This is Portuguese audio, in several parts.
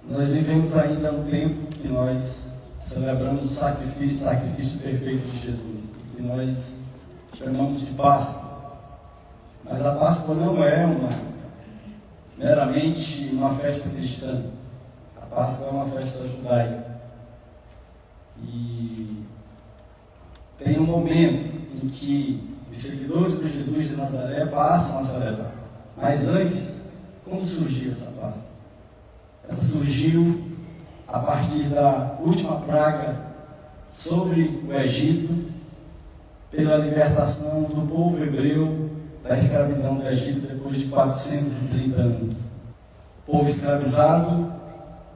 Nós vivemos ainda um tempo que nós celebramos o sacrifício perfeito de Jesus, que nós chamamos de Páscoa. Mas a Páscoa não é meramente uma festa cristã. A Páscoa é uma festa judaica. E tem um momento em que os seguidores de Jesus de Nazaré passam a celebrar. Mas antes, como surgiu essa Páscoa? Ela surgiu a partir da última praga sobre o Egito, pela libertação do povo hebreu da escravidão do Egito depois de 430 anos. O povo escravizado,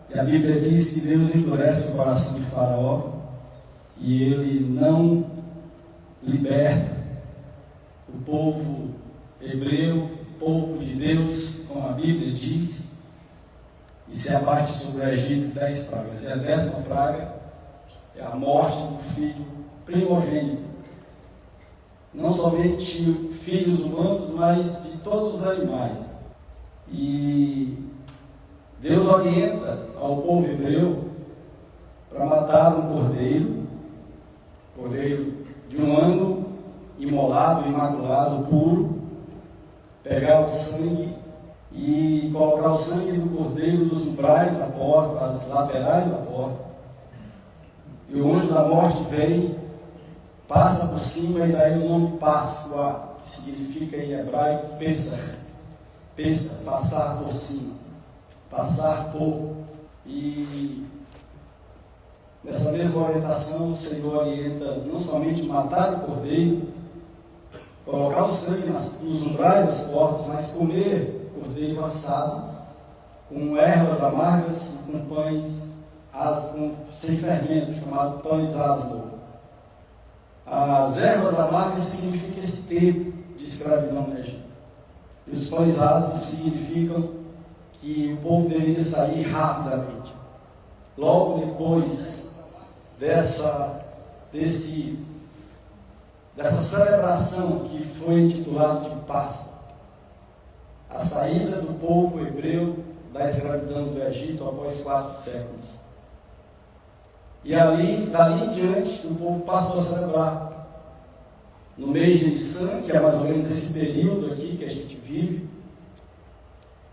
e a Bíblia diz que Deus endurece o coração de Faraó e ele não liberta o povo hebreu, povo de Deus, como a Bíblia diz, e se abate sobre o Egito 10 pragas. E a 10ª praga é a morte do filho primogênito. Não somente filhos humanos, mas de todos os animais. E Deus orienta ao povo hebreu para matar um cordeiro de um ano, imolado, imaculado, puro, pegar o sangue e colocar o sangue do cordeiro nos umbrais da porta, nas laterais da porta. E o anjo da morte vem, passa por cima e daí o nome Páscoa, que significa em hebraico Pesach, passar por cima, passar por. E nessa mesma orientação o Senhor orienta não somente matar o cordeiro, colocar o sangue nos umbrais das portas, mas comer cordeiro assado, com ervas amargas e com pães sem fermento, chamado pães asmo. As ervas amargas significam esse tempo de escravidão no Egito. E os pães asmos significam que o povo deveria sair rapidamente. Logo depois dessa celebração que foi intitulada de Páscoa, a saída do povo hebreu da escravidão do Egito após 4 séculos. E dali em diante, o povo passou a celebrar. No mês de Nissan, que é mais ou menos esse período aqui que a gente vive,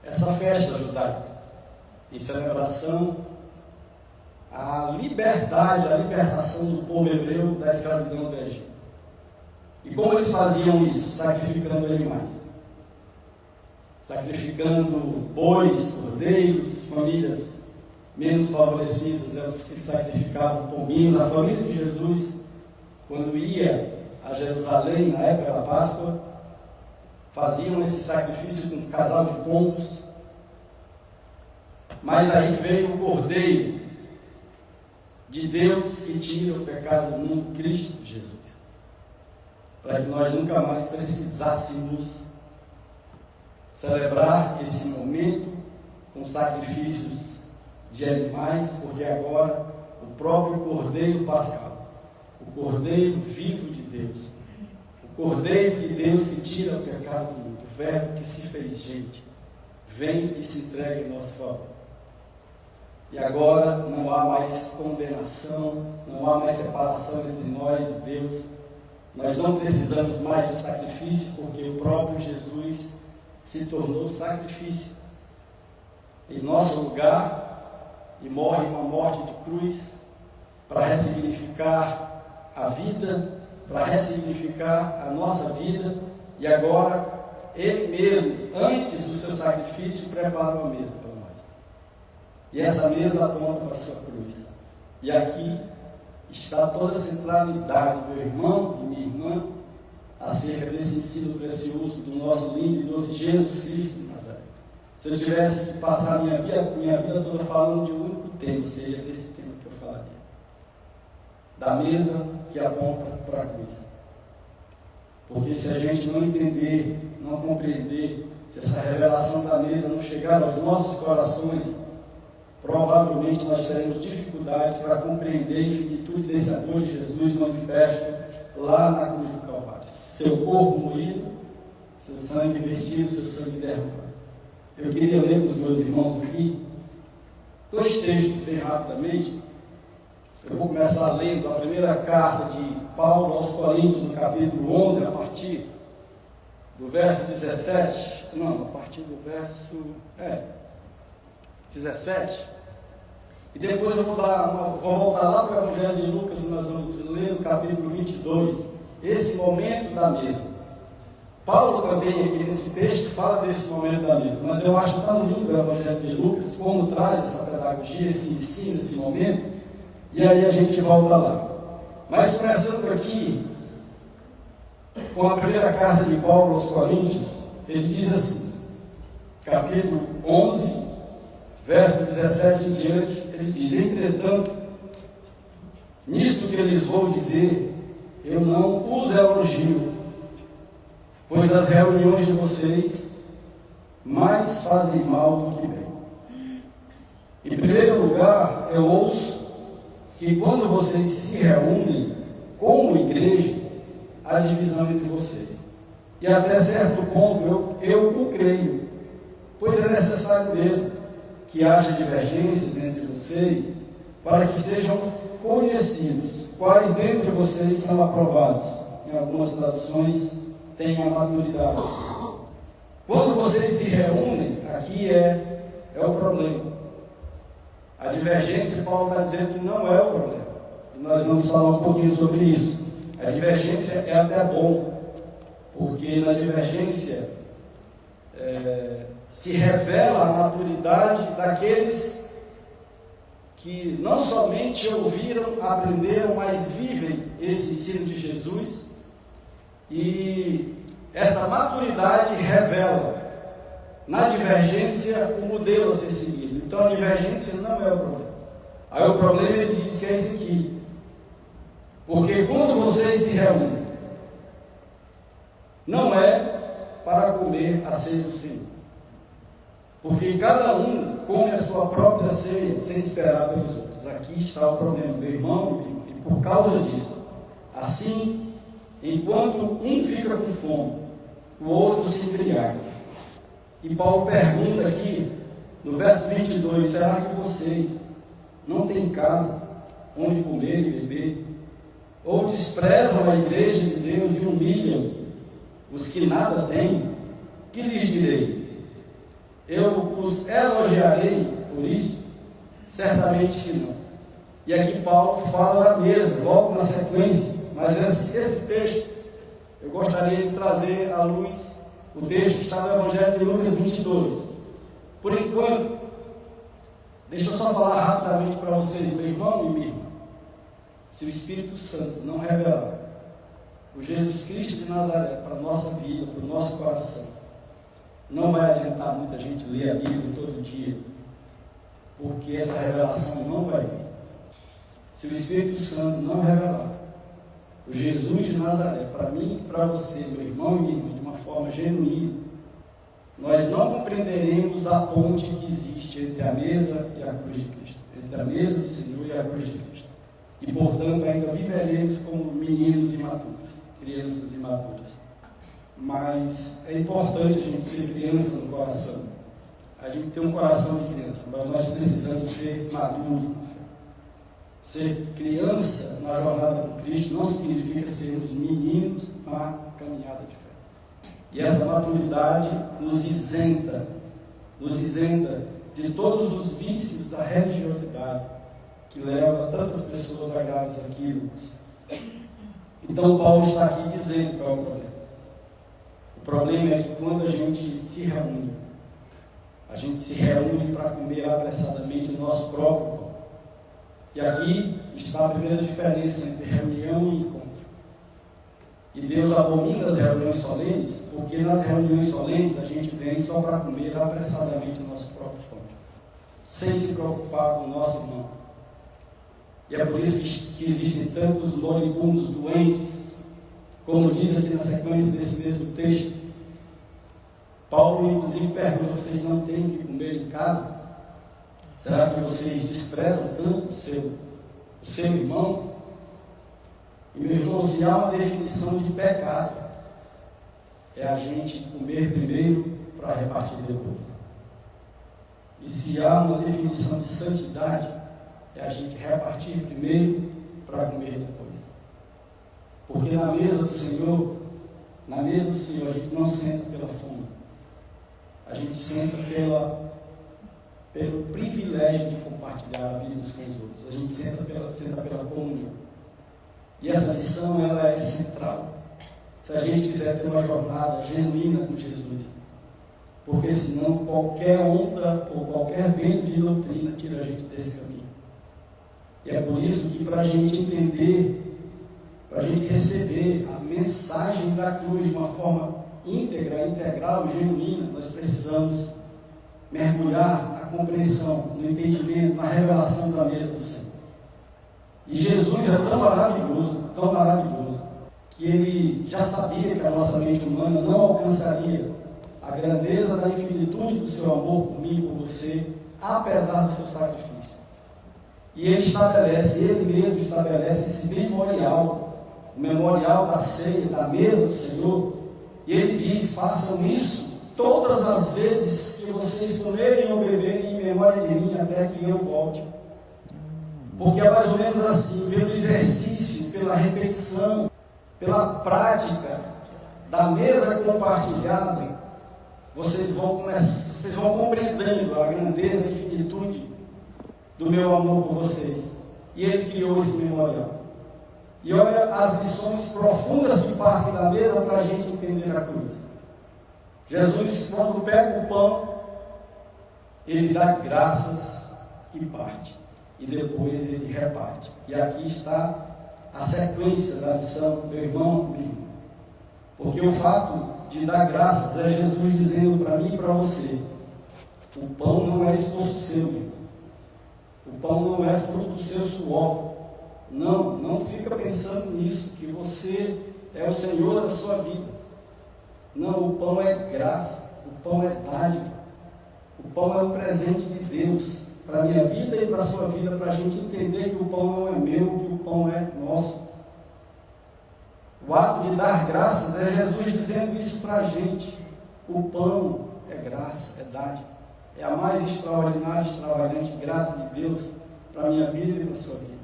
essa festa judaica, em celebração à liberdade, à libertação do povo hebreu da escravidão do Egito. E como eles faziam isso? Sacrificando animais. Sacrificando bois, cordeiros, famílias menos favorecidas, elas se sacrificavam pombinhos. A família de Jesus, quando ia a Jerusalém, na época da Páscoa, faziam esse sacrifício com um casal de pombos. Mas aí veio o Cordeiro de Deus que tira o pecado do mundo, Cristo Jesus, para que nós nunca mais precisássemos celebrar esse momento com sacrifícios de animais, porque agora o próprio Cordeiro Pascal, o Cordeiro vivo de Deus, o Cordeiro de Deus que tira o pecado do mundo, o Verbo que se fez gente, vem e se entrega em nosso favor. E agora não há mais condenação, não há mais separação entre nós e Deus. Nós não precisamos mais de sacrifício, porque o próprio Jesus se tornou sacrifício em nosso lugar e morre uma morte de cruz para ressignificar a vida, para ressignificar a nossa vida. E agora Ele mesmo, antes do seu sacrifício, preparou a mesa para nós. E essa mesa aponta para a sua cruz. E aqui está toda a centralidade, meu irmão e minha irmã, acerca desse ensino precioso do nosso lindo e doce Jesus Cristo de Nazaré. Se eu tivesse que passar minha vida toda falando de um único tema, seria desse tema que eu falaria. Da mesa que aponta para a cruz. Porque se a gente não entender, não compreender, se essa revelação da mesa não chegar aos nossos corações, provavelmente nós teremos dificuldades para compreender a infinitude desse amor de Jesus manifesto lá na cruz do Calvário. Seu corpo moído, seu sangue vertido, seu sangue derramado. Eu queria ler para os meus irmãos aqui Dois textos bem rapidamente. Eu vou começar lendo a primeira carta de Paulo aos Coríntios, no capítulo 11, a partir do verso 17. Não, a partir do verso 17. E depois eu vou voltar lá para o Evangelho de Lucas, e nós vamos ler no capítulo 22, esse momento da mesa. Paulo também aqui nesse texto fala desse momento da mesa, mas eu acho tão lindo o Evangelho de Lucas, como traz essa pedagogia, esse ensino, esse momento, e aí a gente volta lá. Mas começando aqui, com a primeira carta de Paulo aos Coríntios, ele diz assim, capítulo 11, verso 17 em diante, ele diz: entretanto, nisto que lhes vou dizer, eu não os elogio, pois as reuniões de vocês mais fazem mal do que bem. Em primeiro lugar, eu ouço que quando vocês se reúnem como igreja, há divisão entre vocês. E até certo ponto eu o creio, pois é necessário mesmo que haja divergências entre vocês, para que sejam conhecidos quais dentre vocês são aprovados. Em algumas traduções tem a maturidade. Quando vocês se reúnem, aqui é o problema. A divergência, Paulo está dizendo que não é o problema. E nós vamos falar um pouquinho sobre isso. A divergência é até bom, porque na divergência se revela a maturidade daqueles que não somente ouviram, aprenderam, mas vivem esse ensino de Jesus. E essa maturidade revela na divergência o modelo a ser seguido. Então a divergência não é o problema. Aí o problema ele diz que é esse aqui. Porque quando vocês se reúnem, não é para comer a ceia do Senhor. Porque cada um come a sua própria ceia sem esperar pelos outros. Aqui está o problema, meu irmão, e por causa disso. Assim, enquanto um fica com fome, o outro se embriaga. E Paulo pergunta aqui, no verso 22, será que vocês não têm casa onde comer e beber? Ou desprezam a igreja de Deus e humilham os que nada têm? Que lhes direi? Eu os elogiarei por isso? Certamente que não. E aqui Paulo fala da mesa, logo na sequência. Mas esse texto, eu gostaria de trazer à luz o texto que está no Evangelho de Lucas 22. Por enquanto, deixa eu só falar rapidamente para vocês, meu irmão e minha irmã. Se o Espírito Santo não revelar o Jesus Cristo de Nazaré para a nossa vida, para o nosso coração, não vai adiantar muita gente ler a Bíblia todo dia, porque essa revelação não vai vir. Se o Espírito Santo não revelar o Jesus de Nazaré para mim e para você, meu irmão e minha irmã, de uma forma genuína, nós não compreenderemos a ponte que existe entre a mesa e a cruz de Cristo, entre a mesa do Senhor e a cruz de Cristo. E, portanto, ainda viveremos como meninos imaturos, crianças imaturas. Mas é importante a gente ser criança no coração. A gente tem um coração de criança, mas nós precisamos ser maduros. Ser criança na jornada com Cristo não significa sermos meninos na caminhada de fé. E essa maturidade nos isenta de todos os vícios da religiosidade que leva tantas pessoas a graves equívocos. Então Paulo está aqui dizendo qual é o problema. O problema é que quando a gente se reúne para comer apressadamente o nosso próprio pão. E aqui está a primeira diferença entre reunião e encontro. E Deus abomina as reuniões solenes, porque nas reuniões solenes a gente vem só para comer apressadamente o nosso próprio pão, sem se preocupar com o nosso irmão. E é por isso que existem tantos moribundos doentes, como diz aqui na sequência desse mesmo texto. Paulo, inclusive, pergunta: vocês não têm o que comer em casa? Será que vocês desprezam tanto o seu irmão? E, meu irmão, se há uma definição de pecado, é a gente comer primeiro para repartir depois. E se há uma definição de santidade, é a gente repartir primeiro para comer depois. Porque na mesa do Senhor, a gente não senta pela fome. A gente senta pelo privilégio de compartilhar a vida uns com os outros. A gente senta pela comunhão. E essa lição, ela é central. Se a gente quiser ter uma jornada genuína com Jesus. Porque senão qualquer onda ou qualquer vento de doutrina tira a gente desse caminho. E é por isso que para a gente entender, para a gente receber a mensagem da cruz de uma forma íntegra, integral e genuína, nós precisamos mergulhar na compreensão, no entendimento, na revelação da mesa do Senhor. E Jesus é tão maravilhoso, que ele já sabia que a nossa mente humana não alcançaria a grandeza da infinitude do seu amor por mim e por você, apesar do seu sacrifício. E ele mesmo estabelece esse memorial, o memorial da ceia, da mesa do Senhor, e ele diz: façam isso todas as vezes que vocês comerem ou beberem em memória de mim, até que eu volte. Porque é mais ou menos assim, pelo exercício, pela repetição, pela prática da mesa compartilhada, vocês vão compreendendo a grandeza e finitude do meu amor por vocês. E ele criou esse memorial. E olha as lições profundas que partem da mesa para a gente entender a cruz. Jesus, quando pega o pão, ele dá graças e parte. E depois ele reparte. E aqui está a sequência da lição, meu irmão, minha irmã. Porque o fato de dar graças é Jesus dizendo para mim e para você: o pão não é esforço seu, o pão não é fruto do seu suor. Não fica pensando nisso, que você é o Senhor da sua vida. Não, o pão é graça, o pão é dádiva, o pão é um presente de Deus para a minha vida e para a sua vida, para a gente entender que o pão não é meu, que o pão é nosso. O ato de dar graças é Jesus dizendo isso para a gente. O pão é graça, é dádiva, é a mais extraordinária e extravagante graça de Deus para a minha vida e para a sua vida.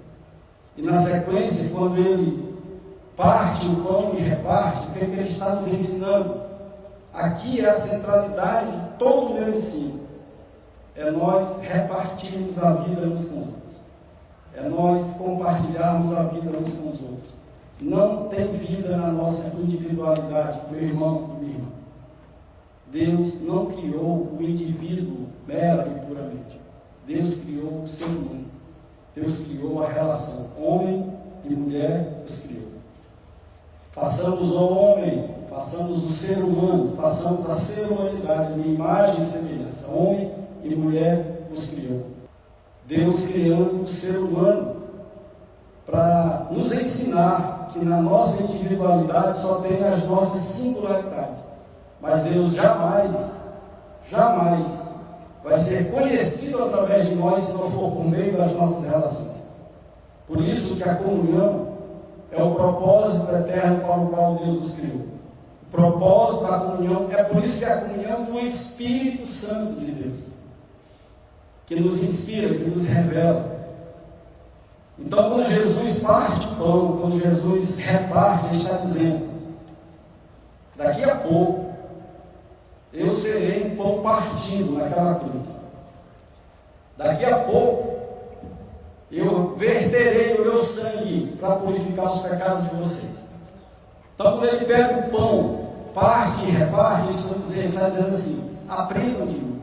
E na sequência, quando ele parte o pão e reparte, o que ele está nos ensinando? Aqui é a centralidade de todo o meu ensino. É nós repartirmos a vida uns com os outros. É nós compartilharmos a vida uns com os outros. Não tem vida na nossa individualidade, meu irmão e minha irmã. Deus não criou o indivíduo mera e puramente. Deus criou o ser humano. Deus criou a relação. Homem e mulher, Deus criou. Façamos o homem, façamos o ser humano, façamos a ser humanidade, minha imagem e semelhança. Homem e mulher nos criou. Deus criando o ser humano para nos ensinar que na nossa individualidade só tem as nossas singularidades. Mas Deus jamais vai ser conhecido através de nós se não for por meio das nossas relações. Por isso que a comunhão é o propósito eterno para o qual Deus nos criou. O propósito da comunhão é por isso que é a comunhão do Espírito Santo de Deus, que nos inspira, que nos revela. Então, quando Jesus parte o pão, quando Jesus reparte, ele está dizendo: daqui a pouco eu serei um pão partido naquela cruz. Daqui a pouco eu verterei o meu sangue para purificar os pecados de vocês. Então, quando ele pega o pão, parte e reparte, ele está dizendo assim: aprendam de mim,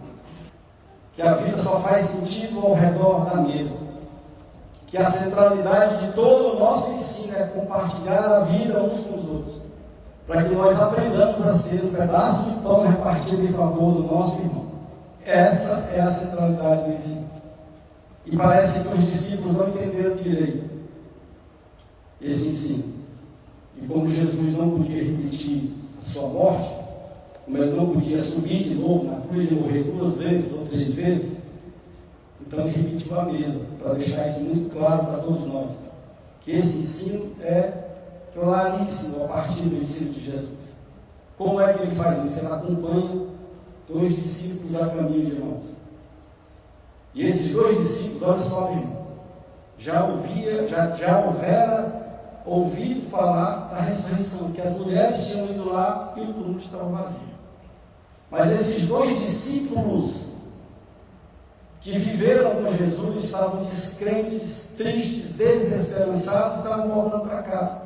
que a vida só faz sentido ao redor da mesa, que a centralidade de todo o nosso ensino é compartilhar a vida uns com os outros, para que nós aprendamos a ser um pedaço de pão repartido em favor do nosso irmão. Essa é a centralidade do ensino. E parece que os discípulos não entenderam direito esse ensino. E como Jesus não podia repetir a sua morte, como ele não podia subir de novo na cruz e morrer 2 vezes ou 3 vezes, então ele repetiu a mesa, para deixar isso muito claro para todos nós, que esse ensino é claríssimo a partir do ensino de Jesus. Como é que ele faz isso? Ele acompanha 2 discípulos a caminho de nós. E esses dois discípulos, olha só, meu irmão, já houvera ouvido falar da ressurreição, que as mulheres tinham ido lá e o túmulo estava vazio. Mas esses dois discípulos que viveram com Jesus estavam descrentes, tristes, desesperançados, estavam voltando para casa.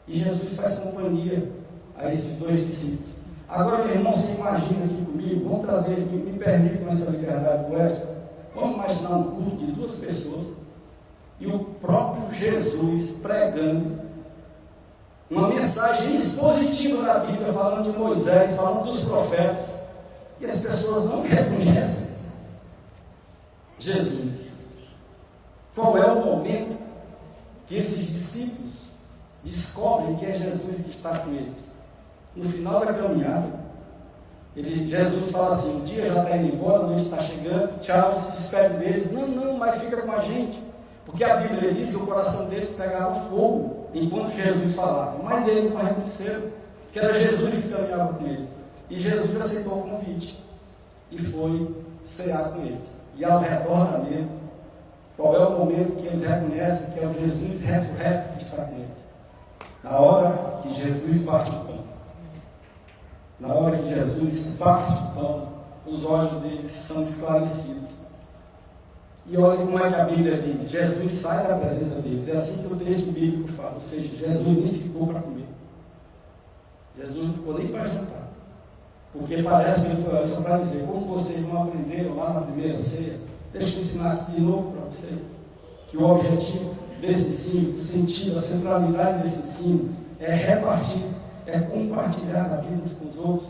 E Jesus faz companhia a esses dois discípulos. Agora, meu irmão, você imagina aqui comigo, vamos trazer aqui, me permitam essa liberdade poética, vamos imaginar um culto de 2 pessoas e o próprio Jesus pregando uma mensagem expositiva da Bíblia, falando de Moisés, falando dos profetas, e as pessoas não reconhecem Jesus. Qual é o momento que esses discípulos descobrem que é Jesus que está com eles? No final da caminhada, Jesus fala assim: o dia já está indo embora, a noite está chegando, tchau, se despede deles. Não, mas fica com a gente, porque a Bíblia diz que o coração deles pegava fogo enquanto Jesus falava, mas eles não reconheceram que era Jesus que caminhava com eles. E Jesus aceitou o convite e foi cear com eles. E ao redor da mesa, qual é o momento que eles reconhecem que é o Jesus ressurreto que está com eles? Na hora que Jesus parte o pão. Na hora que Jesus parte o pão, os olhos deles são esclarecidos. E olha como é que a Bíblia diz: Jesus sai da presença deles. É assim que o texto bíblico fala. Ou seja, Jesus nem ficou para comer. Jesus não ficou nem para jantar. Porque parece que ele foi só para dizer: como vocês não aprenderam lá na primeira ceia, deixa eu ensinar aqui de novo para vocês. Que o objetivo desse ensino, o sentido, a centralidade desse ensino é repartir, é compartilhar a vida uns com os outros.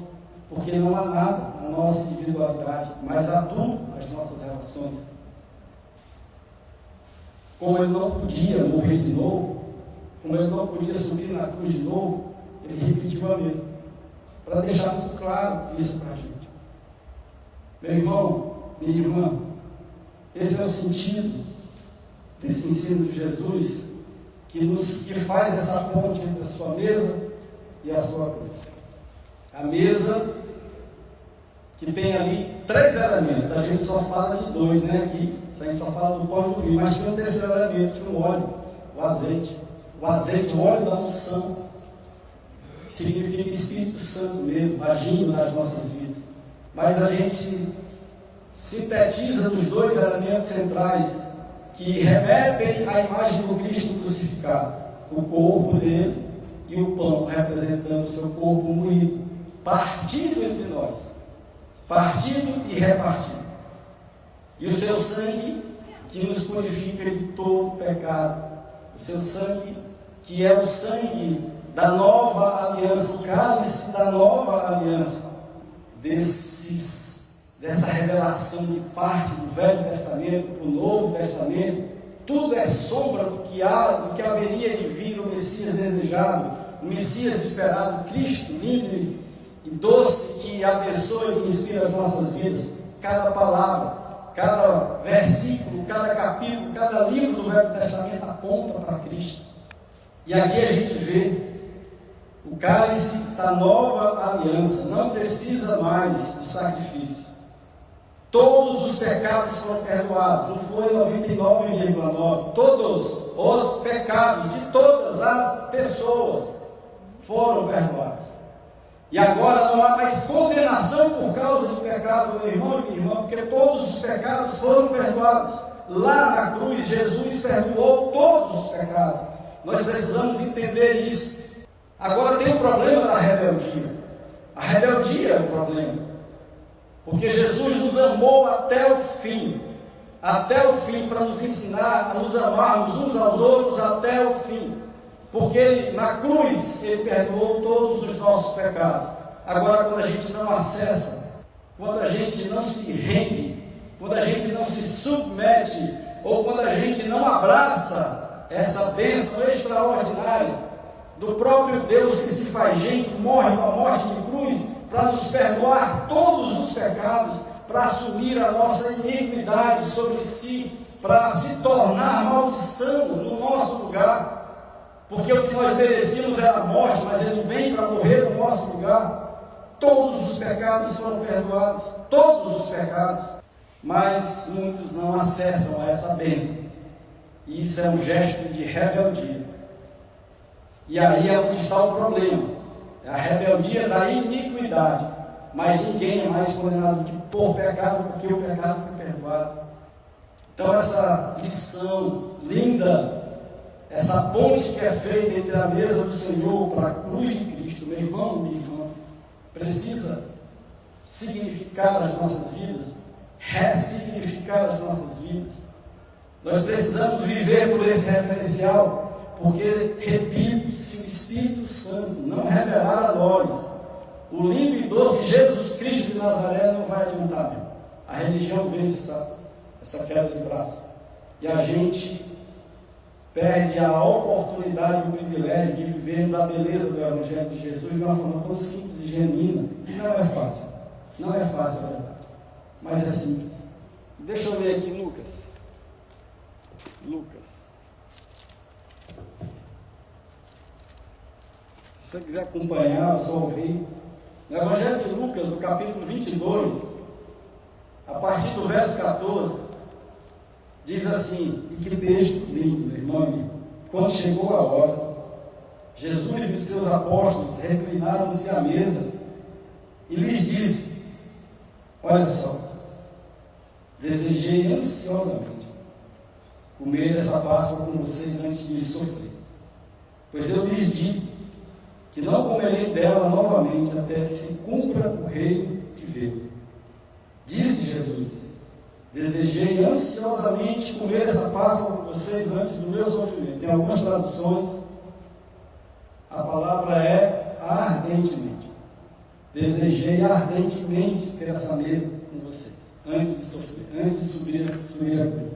Porque não há nada na nossa individualidade, mas há tudo nas nossas relações. Como ele não podia morrer de novo, como ele não podia subir na cruz de novo, ele repetiu a mesma, para deixar muito claro isso para a gente. Meu irmão, minha irmã, esse é o sentido desse ensino de Jesus, que faz essa ponte entre a sua mesa e a sua cruz. A mesa que tem ali 3 elementos, a gente só fala de 2, né? Aqui, a gente só fala do pão e do vinho, mas tem um terceiro elemento, que é o óleo, o azeite. O azeite, o óleo da unção, que significa Espírito Santo mesmo, agindo nas nossas vidas. Mas a gente sintetiza nos 2 elementos centrais, que remetem à imagem do Cristo crucificado, o corpo dele e o pão, representando o seu corpo moído, partido entre nós, partido e repartido, e o seu sangue que nos purifica de todo pecado, o seu sangue que é o sangue da nova aliança, o cálice da nova aliança, dessa revelação de parte do Velho Testamento para o Novo Testamento. Tudo é sombra do que haveria de vir, o Messias desejado, o Messias esperado, Cristo lindo e doce, que abençoa e inspira as nossas vidas. Cada palavra, cada versículo, cada capítulo, cada livro do Velho Testamento aponta para Cristo. E aqui a gente vê o cálice da nova aliança, não precisa mais de sacrifício. Todos os pecados foram perdoados, não foi 99,9%. Todos os pecados de todas as pessoas foram perdoados. E agora não há mais condenação por causa do pecado, meu irmão e minha irmã, porque todos os pecados foram perdoados. Lá na cruz, Jesus perdoou todos os pecados. Nós precisamos entender isso. Agora tem o problema da rebeldia. A rebeldia é o problema. Porque Jesus nos amou até o fim, para nos ensinar a nos amarmos uns aos outros até o fim. Porque ele, na cruz, ele perdoou todos os nossos pecados. Agora, quando a gente não acessa, quando a gente não se rende, quando a gente não se submete, ou quando a gente não abraça essa bênção extraordinária do próprio Deus que se faz gente, morre uma morte de cruz, para nos perdoar todos os pecados, para assumir a nossa iniquidade sobre si, para se tornar maldição no nosso lugar. Porque o que nós merecíamos era a morte, mas ele vem para morrer no nosso lugar. Todos os pecados foram perdoados, todos os pecados. Mas muitos não acessam a essa bênção. E isso é um gesto de rebeldia. E aí é onde está o problema. É a rebeldia da iniquidade. Mas ninguém é mais condenado que por pecado, porque o pecado foi perdoado. Então essa lição linda, essa ponte que é feita entre a mesa do Senhor para a cruz de Cristo, meu irmão, minha irmã, precisa significar as nossas vidas, ressignificar as nossas vidas. Nós precisamos viver por esse referencial, porque, repito, se o Espírito Santo não revelar a nós o lindo e doce Jesus Cristo de Nazaré, não vai adiantar mesmo. A religião vence essa queda de braço. E a gente perde a oportunidade, o privilégio de vivermos a beleza do Evangelho de Jesus de uma forma tão simples e genuína. E não é fácil. Não é fácil, é verdade. Mas é simples. Deixa eu ler aqui Lucas. Se você quiser acompanhar, só ouvir. No Evangelho de Lucas, no capítulo 22, a partir do verso 14, diz assim, e que texto lindo, meu irmão. Quando chegou a hora, Jesus e os seus apóstolos reclinaram-se à mesa e lhes disse: olha só, desejei ansiosamente comer essa Páscoa com vocês antes de sofrer, pois eu lhes digo que não comerei dela novamente até que se cumpra o reino de Deus. Disse Jesus: desejei ansiosamente comer essa Páscoa com vocês antes do meu sofrimento. Em algumas traduções, a palavra é ardentemente. Desejei ardentemente ter essa mesa com vocês, antes de sofrer, antes de subir a cruz.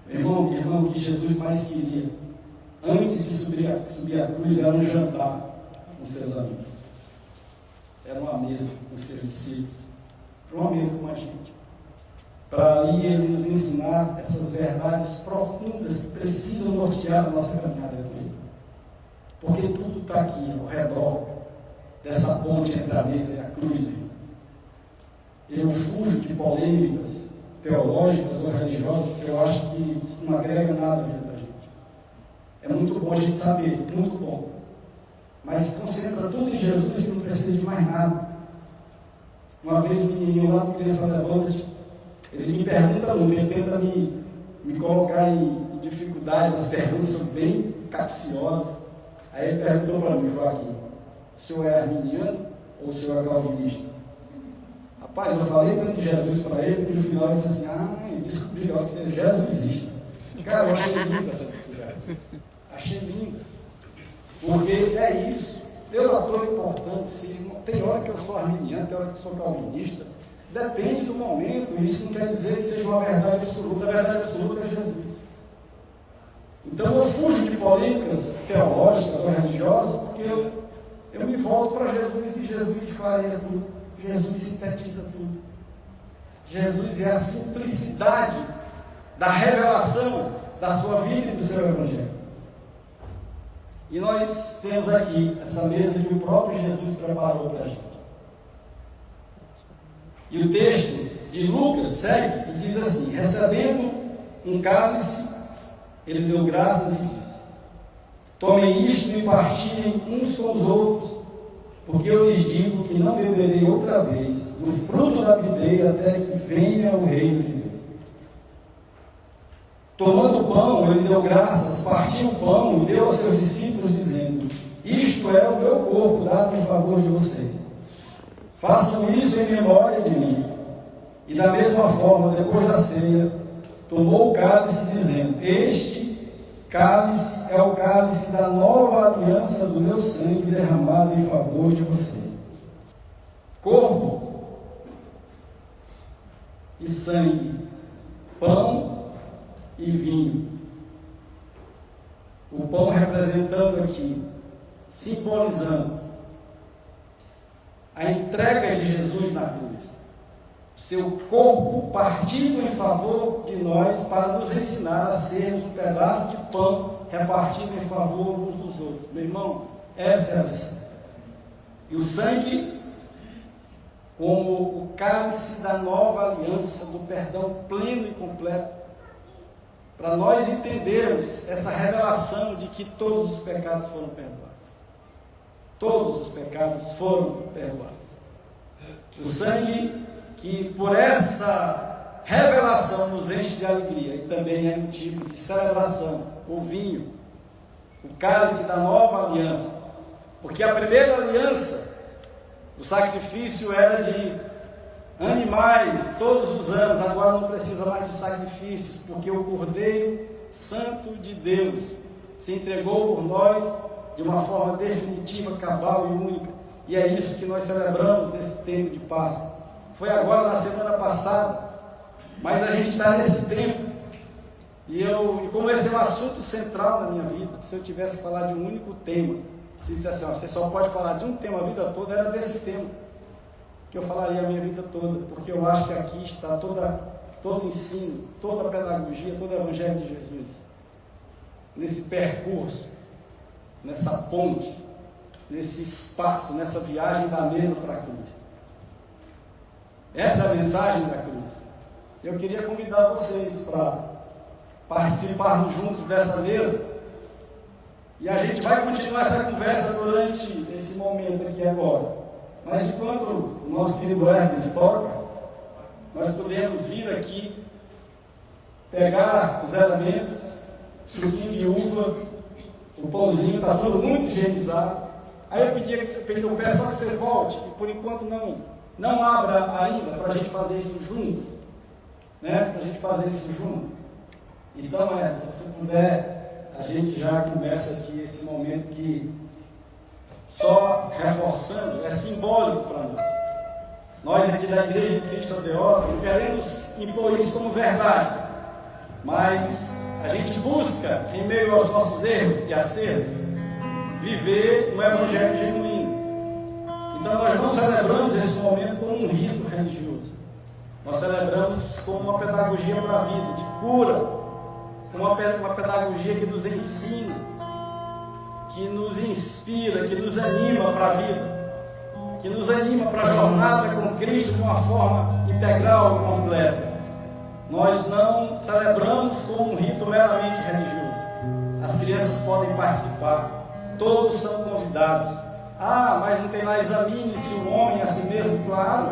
Meu irmão, o que Jesus mais queria, antes de subir a cruz, era um jantar com seus amigos. Era uma mesa com seus discípulos. Uma mesa com a gente. Para ali ele nos ensinar essas verdades profundas que precisam nortear a nossa caminhada com ele. Porque tudo está aqui ao redor dessa ponte entre a mesa e a cruz. Eu fujo de polêmicas teológicas ou religiosas, que eu acho que isso não agrega nada à vida da gente. É muito bom a gente saber, muito bom. Mas concentra tudo em Jesus e não precisa de mais nada. Uma vez o menininho lá do Criança Levanta, ele me pergunta muito, ele tenta me colocar em dificuldades, as perguntas são bem capciosas. Aí ele perguntou para mim, Joaquim, o senhor é arminiano ou o senhor é calvinista? Rapaz, eu falei tanto de Jesus para ele, e no final ele disse assim, eu descobri que você é jesuísta. Cara, eu achei linda essa descoberta. Achei linda. Porque é isso. Eu ator importante, sim. Tem hora que eu sou arminiano, tem hora que eu sou calvinista. Depende do momento. Isso não quer dizer que seja uma verdade absoluta. A verdade absoluta é Jesus. Então eu fujo de polêmicas teológicas ou religiosas, porque eu me volto para Jesus e Jesus esclareia tudo. Jesus sintetiza tudo. Jesus é a simplicidade da revelação da sua vida e do seu Evangelho. E nós temos aqui essa mesa que o próprio Jesus preparou para a gente. E o texto de Lucas segue e diz assim: recebendo um cálice, ele deu graças e disse: tomem isto e partilhem uns com os outros, porque eu lhes digo que não beberei outra vez do fruto da videira até que venha o reino de Deus. Tomando o pão, ele deu graças, partiu o pão e deu aos seus discípulos, dizendo: isto é o meu corpo dado em favor de vocês. Façam isso em memória de mim. E da mesma forma, depois da ceia, tomou o cálice, dizendo: este cálice é o cálice da nova aliança do meu sangue derramado em favor de vocês. Corpo e sangue, pão e vinho. O pão representando aqui, simbolizando a entrega de Jesus na cruz. Seu corpo partido em favor de nós para nos ensinar a sermos um pedaço de pão repartido em favor uns dos outros. Meu irmão, essa é a lição. E o sangue como o cálice da nova aliança, do perdão pleno e completo, para nós entendermos essa revelação de que todos os pecados foram perdoados. Todos os pecados foram perdoados. O sangue que por essa revelação nos enche de alegria e também é motivo de celebração, o vinho, o cálice da nova aliança, porque a primeira aliança, o sacrifício era de animais todos os anos, agora não precisa mais de sacrifícios, porque o Cordeiro Santo de Deus se entregou por nós de uma forma definitiva, cabal e única, e é isso que nós celebramos nesse tempo de Páscoa. Foi agora na semana passada, mas a gente está nesse tempo, e como esse é um assunto central na minha vida, se eu tivesse que falar de um único tema, se dissesse assim, você só pode falar de um tema a vida toda, era desse tema que eu falaria a minha vida toda, porque eu acho que aqui está todo o ensino, toda a pedagogia, todo o Evangelho de Jesus, nesse percurso, nessa ponte, nesse espaço, nessa viagem da mesa para a cruz. Essa é a mensagem da cruz. Eu queria convidar vocês para participarmos juntos dessa mesa, e a gente vai continuar essa conversa durante esse momento aqui agora. Mas enquanto o nosso querido Hermes toca, nós podemos vir aqui, pegar os elementos, suquinho de uva, o pãozinho, está tudo muito higienizado. Aí eu peço só que você volte, e por enquanto não abra ainda, para a gente fazer isso junto. Para a gente fazer isso junto. Então, se você puder, a gente já começa aqui esse momento que, só reforçando, é simbólico para nós. Nós aqui da Igreja de Cristo Odeota não queremos impor isso como verdade, mas a gente busca, em meio aos nossos erros e acertos, viver um Evangelho genuíno. Então nós não celebramos esse momento como um rito religioso, nós celebramos como uma pedagogia para a vida, de cura, uma pedagogia que nos ensina, que nos inspira, que nos anima para a vida, que nos anima para a jornada com Cristo de uma forma integral e completa. Nós não celebramos como um rito meramente religioso. As crianças podem participar, todos são convidados. Mas não tem lá, examine-se o homem a si mesmo, claro.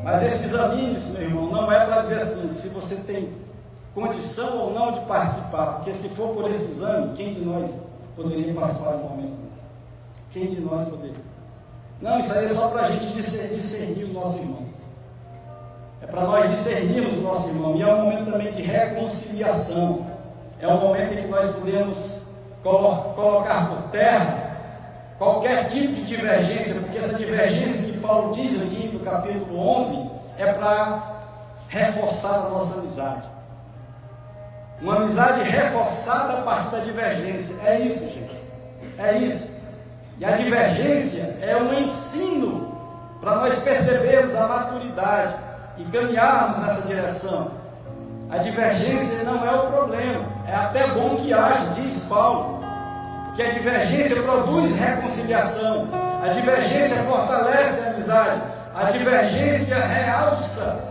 Mas esse examine-se, meu irmão, não é para dizer assim, se você tem condição ou não de participar, porque se for por esse exame, quem de nós poderia participar de um momento desse? Quem de nós poderia? Não, isso aí é só para a gente discernir o nosso irmão. É para nós discernirmos o nosso irmão. E é um momento também de reconciliação. É um momento em que nós podemos colocar por terra qualquer tipo de divergência, porque essa divergência que Paulo diz aqui no capítulo 11 é para reforçar a nossa amizade. Uma amizade reforçada a partir da divergência. É isso, gente. É isso. E a divergência é um ensino para nós percebermos a maturidade e caminharmos nessa direção. A divergência não é o problema. É até bom que haja, diz Paulo. Porque a divergência produz reconciliação. A divergência fortalece a amizade. A divergência realça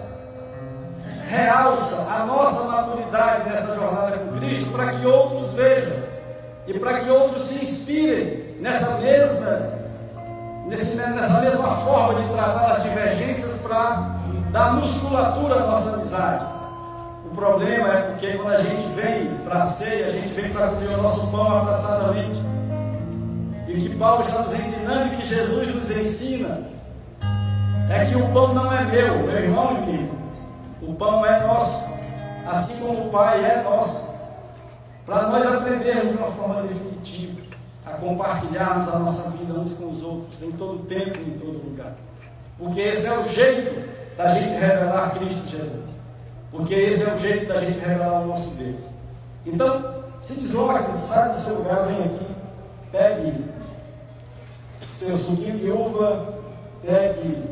a nossa maturidade nessa jornada com Cristo, para que outros vejam e para que outros se inspirem nessa mesma forma de tratar as divergências, para dar musculatura à nossa amizade. O problema é porque quando a gente vem para a ceia, a gente vem para comer o nosso pão abraçadamente, e o que Paulo está nos ensinando e que Jesus nos ensina é que o pão não é meu irmão e minha irmã. O pão é nosso, assim como o Pai é nosso, para nós aprendermos de uma forma definitiva a compartilharmos a nossa vida uns com os outros, em todo tempo e em todo lugar. Porque esse é o jeito da gente revelar Cristo Jesus. Porque esse é o jeito da gente revelar o nosso Deus. Então, se desloque, sai do seu lugar, vem aqui, pegue seu suquinho de uva, pegue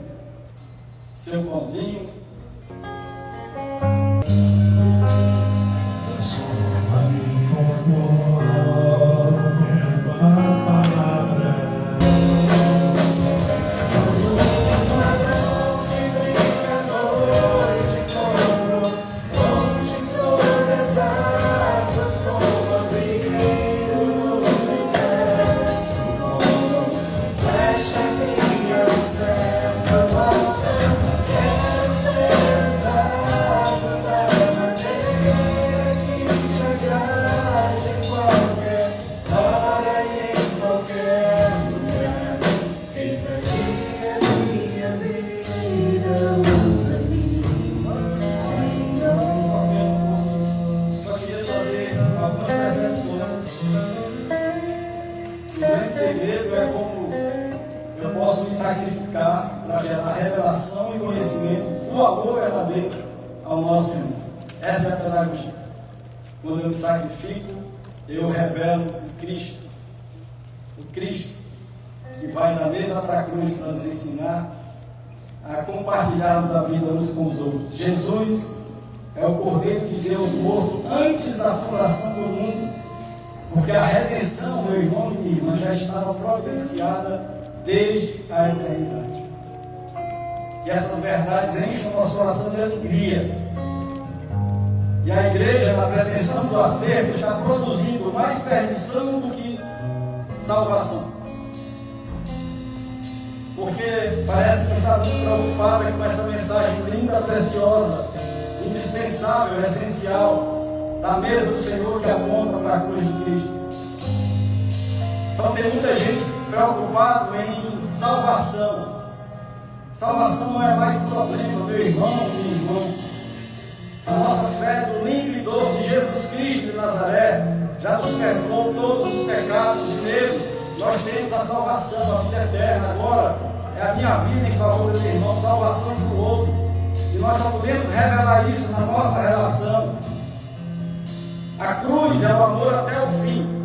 seu pãozinho. irmão. Essa é a pedagogia. Quando eu me sacrifico, eu revelo o Cristo. O Cristo que vai da mesa para a cruz para nos ensinar a compartilharmos a vida uns com os outros. Jesus é o Cordeiro de Deus morto antes da fundação do mundo, porque a redenção, meu irmão e minha irmã, já estava providenciada desde a eternidade. Que essas verdades enchem o nosso coração de alegria. E a igreja, na pretensão do acerto, está produzindo mais perdição do que salvação. Porque parece que está muito preocupada com essa mensagem linda, preciosa, indispensável, essencial, da mesa do Senhor que aponta para a cruz de Cristo. Então tem muita gente preocupada em salvação. Salvação não é mais problema, meu irmão, minha irmã. A nossa fé do lindo e doce Jesus Cristo de Nazaré já nos perdoou todos os pecados e nele nós temos a salvação, a vida eterna. Agora é a minha vida em favor do meu irmão, salvação do outro. E nós só podemos revelar isso na nossa relação. A cruz é o amor até o fim.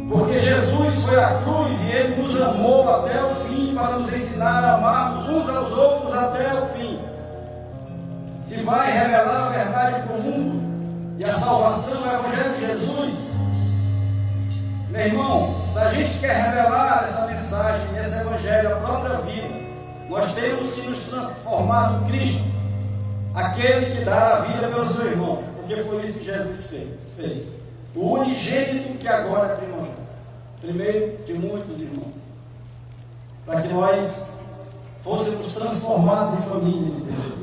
Porque Jesus foi à cruz e Ele nos amou até o fim para nos ensinar a amarmos uns aos outros até o fim. Se vai revelar a verdade para o mundo e a salvação é o Evangelho de Jesus, meu irmão, se a gente quer revelar essa mensagem, esse Evangelho, a própria vida, nós temos que nos transformar no Cristo, aquele que dá a vida pelo seu irmão, porque foi isso que Jesus fez. O unigênito que agora é primogênito, primeiro de muitos irmãos, para que nós fôssemos transformados em família de Deus.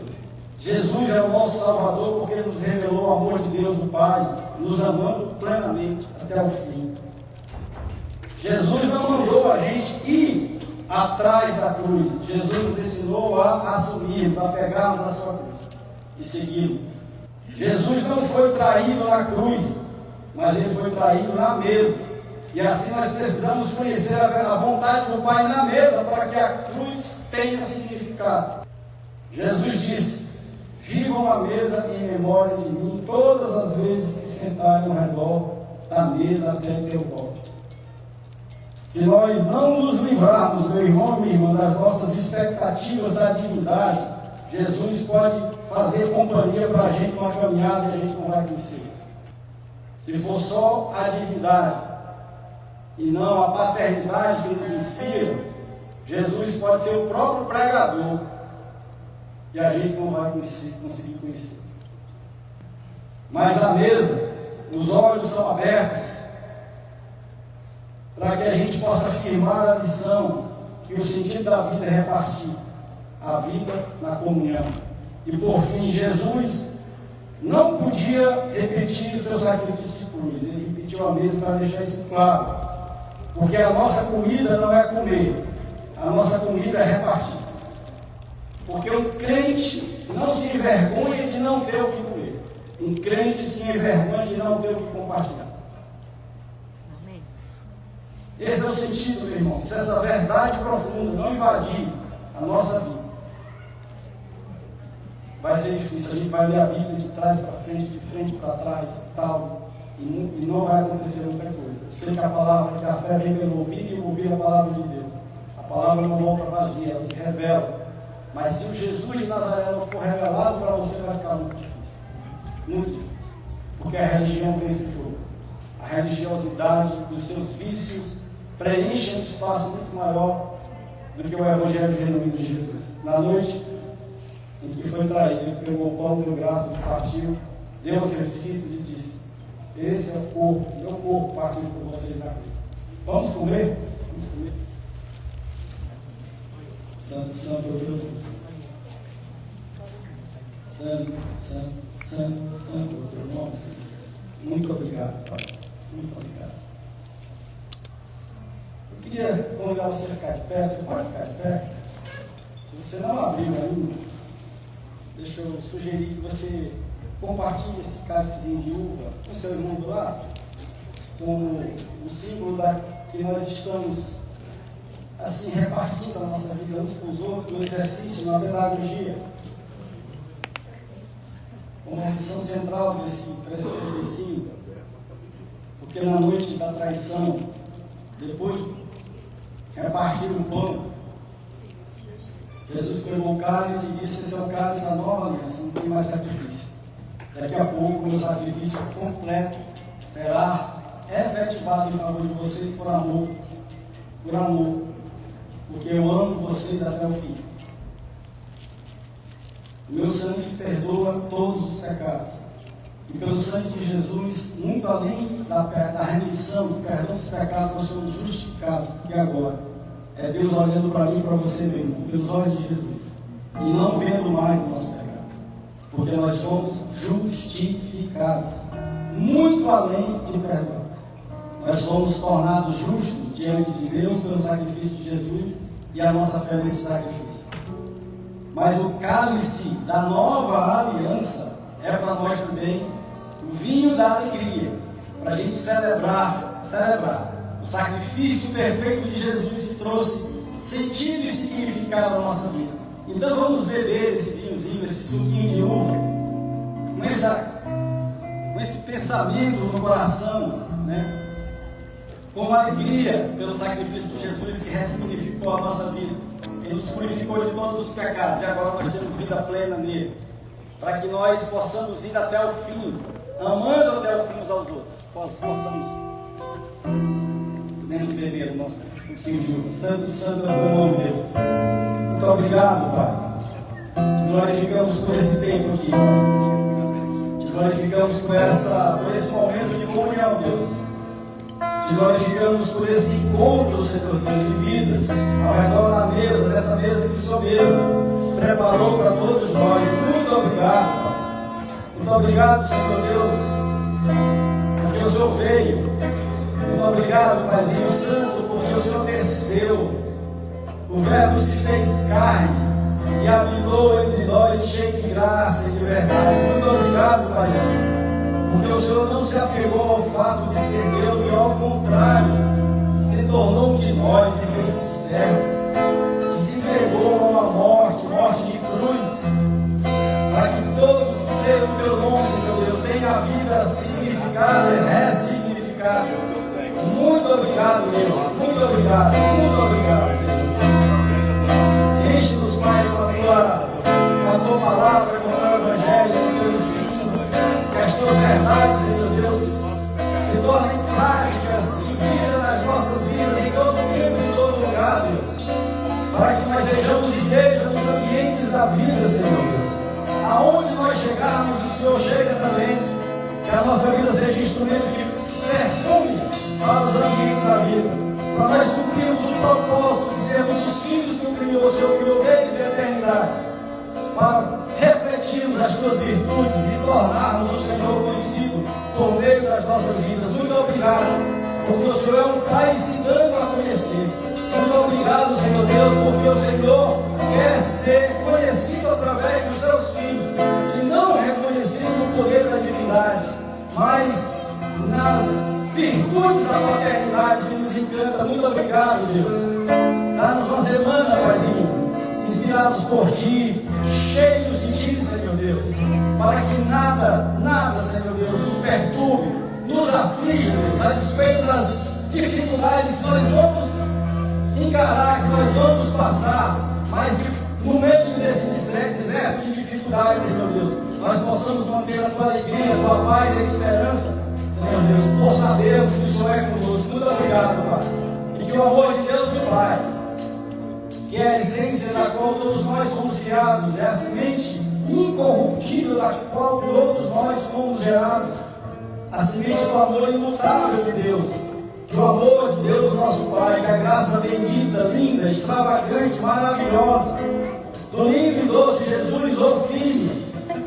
Jesus é o nosso Salvador porque nos revelou o amor de Deus do Pai, nos amando plenamente até o fim. Jesus não mandou a gente ir atrás da cruz. Jesus nos ensinou a assumirmos, a pegarmos a sua cruz e segui-lo. Jesus não foi traído na cruz, mas ele foi traído na mesa. E assim nós precisamos conhecer a vontade do Pai na mesa para que a cruz tenha significado. Jesus disse: vivam à mesa em memória de mim todas as vezes que sentarem ao redor da mesa até que eu volte. Se nós não nos livrarmos, meu irmão e minha irmã, das nossas expectativas da divindade, Jesus pode fazer companhia para a gente numa caminhada e a gente não vai vencer. Se for só a divindade e não a paternidade que nos inspira, Jesus pode ser o próprio pregador e a gente não vai conseguir conhecer. Mas a mesa, os olhos são abertos para que a gente possa afirmar a lição que o sentido da vida é repartir a vida na comunhão. E por fim, Jesus não podia repetir o seu sacrifício de cruz. Ele repetiu a mesa para deixar isso claro. Porque a nossa comida não é comer, a nossa comida é repartir. Porque um crente não se envergonha de não ter o que comer. Um crente se envergonha de não ter o que compartilhar. Esse é o sentido, meu irmão. Se essa verdade profunda não invadir a nossa vida, vai ser difícil. A gente vai ler a Bíblia de trás para frente, de frente para trás, tal, e não vai acontecer muita coisa. Eu sei que a palavra, que a fé vem pelo ouvir e ouvir a palavra de Deus. A palavra não volta vazia, ela se revela. Mas se o Jesus de Nazaré não for revelado para você, vai ficar muito difícil. Muito difícil. Porque a religião vem esse jogo. A religiosidade dos seus vícios preenche um espaço muito maior do que o Evangelho genuíno de Jesus. Na noite em que foi traído, ele pegou o pão, deu graças, partiu, deu aos seus discípulos e disse: esse é o corpo, meu corpo partido por vocês na cruz. Vamos comer? Vamos comer. Santo, santo, é o teu nome. Santo, santo, santo, santo, é o teu nome, Senhor. Muito obrigado, Pai. Muito obrigado. Eu queria convidar você a ficar de pé. Você pode ficar de pé? Se você não abriu ainda, deixa eu sugerir que você compartilhe esse cálicezinho de uva com o seu irmão do lado, com o símbolo que nós estamos assim repartindo a nossa vida uns com os outros, no exercício, na pedagogia. como a lição central desse precioso ensino, porque na noite da traição, depois de repartir o pão, Jesus pegou o cálice e disse: esse é o cálice da nova aliança, não tem mais sacrifício. Daqui a pouco o meu sacrifício completo será efetivado em favor de vocês por amor, porque eu amo vocês até o fim. O meu sangue perdoa todos os pecados. E pelo sangue de Jesus, muito além da remissão, do perdão dos pecados, nós somos justificados. E agora? É Deus olhando para mim e para você mesmo, pelos olhos de Jesus. E não vendo mais o nosso pecado. Porque nós somos justificados. Muito além de perdoar. Nós somos tornados justos diante de Deus pelo sacrifício de Jesus e a nossa fé nesse sacrifício. Mas o cálice da nova aliança é para nós também o vinho da alegria, para a gente celebrar o sacrifício perfeito de Jesus que trouxe sentido e significado à nossa vida. Então vamos beber esse vinhozinho, esse suquinho de uva, com esse pensamento no coração, né? Com alegria pelo sacrifício de Jesus que ressignificou a nossa vida. Ele nos purificou de todos os pecados e agora nós temos vida plena nele, para que nós possamos ir até o fim, amando até o fim uns aos outros. Possamos podemos beber o nosso suquinho de uva. Santo, santo é o teu nome, Deus. Muito obrigado, Pai. Te glorificamos por esse tempo aqui. Te glorificamos por esse momento de comunhão, Deus. Te glorificamos por esse encontro, Senhor Deus, de vidas ao redor da mesa, dessa mesa que o Senhor mesmo preparou para todos nós. Muito obrigado, Pai. Muito obrigado, Senhor Deus, porque o Senhor veio. Muito obrigado, Paizinho Santo, porque o Senhor desceu. O Verbo se fez carne e habitou entre nós, cheio de graça e de verdade. Muito obrigado, Paizinho. Porque o Senhor não se apegou ao fato de ser Deus e, ao contrário, se tornou um de nós e fez-se servo. E se entregou a uma morte de cruz, para que todos que creem no teu nome, Senhor Deus, tenham a vida significada e ressignificada. Muito obrigado, Deus. Muito obrigado. Muito obrigado, Senhor Deus. Enche-nos, Pai, com a tua palavra, com o teu evangelho, com o teu ensino. Que as tuas verdades, Senhor Deus, se tornem práticas de vida nas nossas vidas, em todo tempo, em todo lugar, Deus. Para que nós sejamos igreja nos ambientes da vida, Senhor Deus. Aonde nós chegarmos, o Senhor chega também. Que a nossa vida seja instrumento de perfume para os ambientes da vida. Para nós cumprirmos o propósito de sermos os filhos que o Senhor criou desde a eternidade. Para refletirmos as tuas virtudes e tornarmos o Senhor conhecido por meio das nossas vidas. Muito obrigado, porque o Senhor é um Pai se dando a conhecer. Muito obrigado, Senhor Deus, porque o Senhor quer ser conhecido através dos seus filhos e não reconhecido no poder da divindade, mas nas virtudes da paternidade que nos encanta. Muito obrigado, Deus. Dá-nos uma semana, Paizinho, inspirados por Ti, cheios de Ti, Senhor Deus, para que nada, Senhor Deus, nos perturbe, nos aflige, Deus, a despeito das dificuldades que nós vamos encarar, que nós vamos passar, mas que no meio desse deserto de dificuldades, Senhor Deus, nós possamos manter a Tua alegria, a Tua paz e a esperança, Senhor Deus, por sabermos que o Senhor é conosco. Muito obrigado, Pai, e que o amor de Deus do Pai, que é a essência da qual todos nós fomos criados, é a semente incorruptível da qual todos nós fomos gerados, a semente do amor imutável de Deus, que o amor de Deus, nosso Pai, que a graça bendita, linda, extravagante, maravilhosa, do lindo e doce Jesus, o Filho,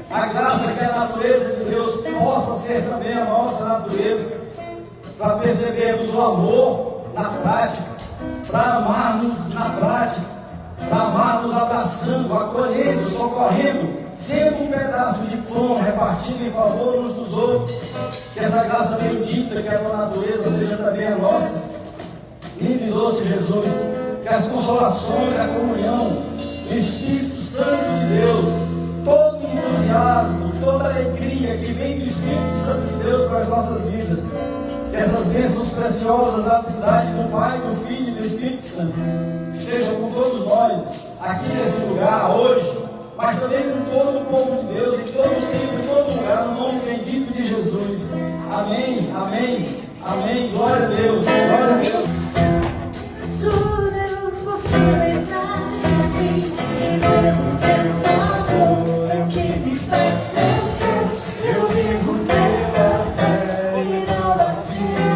a graça que a natureza de Deus possa ser também a nossa natureza, para percebermos o amor na prática, para amarmos na prática, para amarmos abraçando, acolhendo, socorrendo, sendo um pedaço de pão repartido em favor uns dos outros. Que essa graça bendita, que é a tua natureza, seja também a nossa. Lindo e doce Jesus, que as consolações, a comunhão, o Espírito Santo de Deus, todo o entusiasmo, toda a alegria que vem do Espírito Santo de Deus para as nossas vidas. Que essas bênçãos preciosas da Trindade, do Pai, do Filho e do Espírito Santo, estejam com todos nós, aqui nesse lugar, hoje, mas também com todo o povo de Deus, em todo o tempo, em todo lugar, no nome bendito de Jesus. Amém, amém, amém. Glória a Deus, glória a Deus. Sou Deus, você lembrar de mim, e pelo teu favor é o que me faz crescer. Eu vivo pela fé e não vacilo.